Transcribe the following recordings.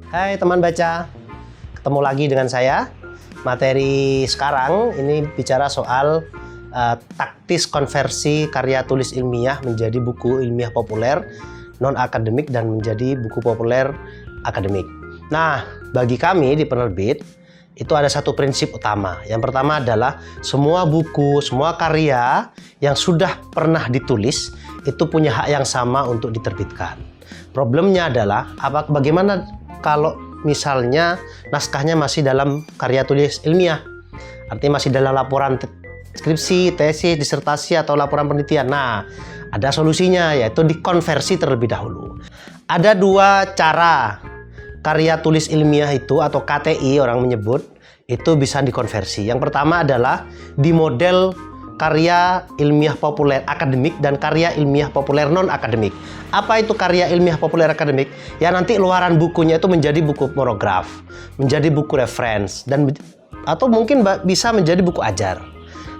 Hai teman baca, ketemu lagi dengan saya. Materi sekarang ini bicara soal taktis konversi karya tulis ilmiah menjadi buku ilmiah populer non-akademik dan menjadi buku populer akademik. Nah, bagi kami di penerbit itu ada satu prinsip utama. Yang pertama adalah semua buku, semua karya yang sudah pernah ditulis itu punya hak yang sama untuk diterbitkan. Problemnya adalah bagaimana kalau misalnya naskahnya masih dalam karya tulis ilmiah, artinya masih dalam laporan skripsi, tesis, disertasi atau laporan penelitian. Nah, ada solusinya, yaitu dikonversi terlebih dahulu. Ada dua cara karya tulis ilmiah itu atau KTI orang menyebut itu bisa dikonversi. Yang pertama adalah di model karya ilmiah populer akademik dan karya ilmiah populer non akademik. Apa itu karya ilmiah populer akademik? Ya nanti luaran bukunya itu menjadi buku monograf, menjadi buku reference dan atau mungkin bisa menjadi buku ajar.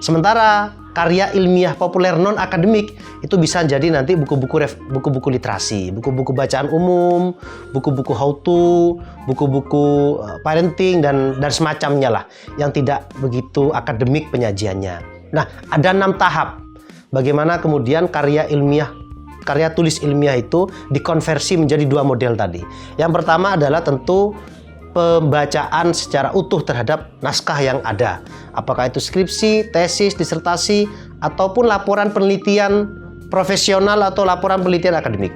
Sementara karya ilmiah populer non akademik itu bisa jadi nanti buku-buku literasi, buku-buku bacaan umum, buku-buku how to, buku-buku parenting dan semacamnya lah yang tidak begitu akademik penyajiannya. Nah, ada 6 tahap bagaimana kemudian karya tulis ilmiah itu dikonversi menjadi dua model tadi. Yang pertama adalah tentu pembacaan secara utuh terhadap naskah yang ada. Apakah itu skripsi, tesis, disertasi, ataupun laporan penelitian profesional atau laporan penelitian akademik.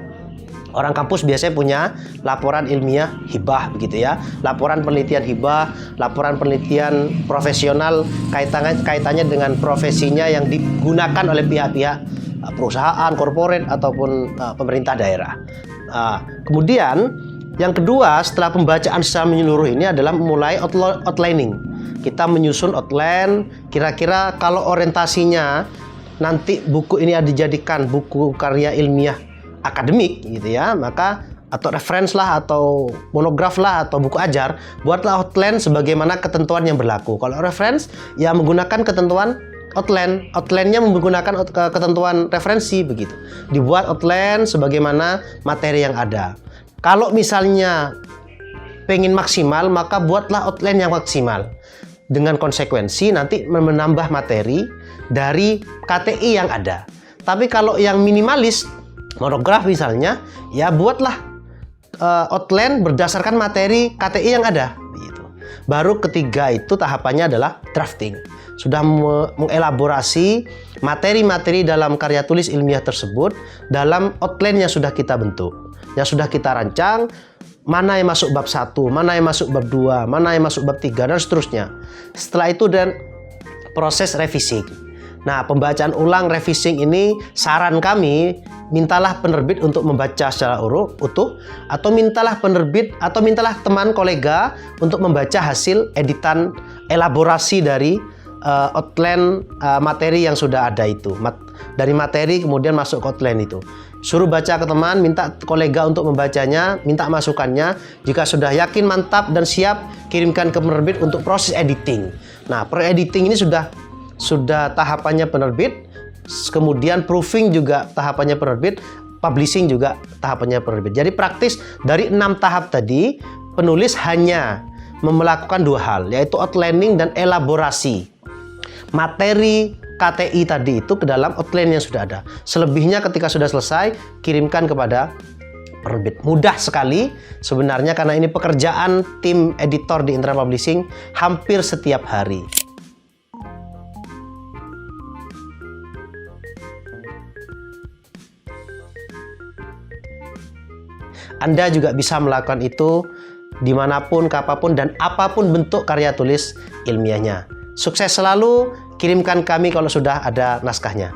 Orang kampus biasanya punya laporan ilmiah hibah begitu ya. Laporan penelitian hibah, laporan penelitian profesional kaitannya dengan profesinya yang digunakan oleh pihak-pihak perusahaan, korporat ataupun pemerintah daerah. Kemudian yang kedua, setelah pembacaan secara menyeluruh ini adalah mulai outlining. Kita menyusun outline, kira-kira kalau orientasinya nanti buku ini dijadikan buku karya ilmiah akademik gitu ya, maka atau reference lah atau monograf lah atau buku ajar, buatlah outline sebagaimana ketentuan yang berlaku. Kalau reference ya menggunakan ketentuan outline-nya menggunakan ketentuan referensi begitu. Dibuat outline sebagaimana materi yang ada. Kalau misalnya pengen maksimal, maka buatlah outline yang maksimal. Dengan konsekuensi nanti menambah materi dari KTI yang ada. Tapi kalau yang minimalis, monograf misalnya, ya buatlah outline berdasarkan materi KTI yang ada. Gitu. Baru ketiga itu tahapannya adalah drafting. Sudah mengelaborasi materi-materi dalam karya tulis ilmiah tersebut dalam outline yang sudah kita bentuk, yang sudah kita rancang, mana yang masuk bab 1, mana yang masuk bab 2, mana yang masuk bab 3, dan seterusnya. Setelah itu dan proses revising. Nah, pembacaan ulang revising ini saran kami, mintalah penerbit untuk membaca secara utuh, atau mintalah penerbit atau mintalah teman kolega untuk membaca hasil editan elaborasi dari outline materi yang sudah ada itu. Dari materi kemudian masuk ke outline itu. Suruh baca ke teman, minta kolega untuk membacanya, minta masukannya. Jika sudah yakin, mantap dan siap, kirimkan ke penerbit untuk proses editing. Nah, per-editing ini sudah tahapannya penerbit, kemudian proofing juga tahapannya penerbit, publishing juga tahapannya penerbit. Jadi praktis dari 6 tahap tadi, penulis hanya melakukan 2 hal, yaitu outlining dan elaborasi materi KTI tadi itu ke dalam outline yang sudah ada. Selebihnya ketika sudah selesai, kirimkan kepada penerbit. Mudah sekali sebenarnya karena ini pekerjaan tim editor di Intra Publishing hampir setiap hari. Anda juga bisa melakukan itu dimanapun, kapanpun, dan apapun bentuk karya tulis ilmiahnya. Sukses selalu, kirimkan kami kalau sudah ada naskahnya.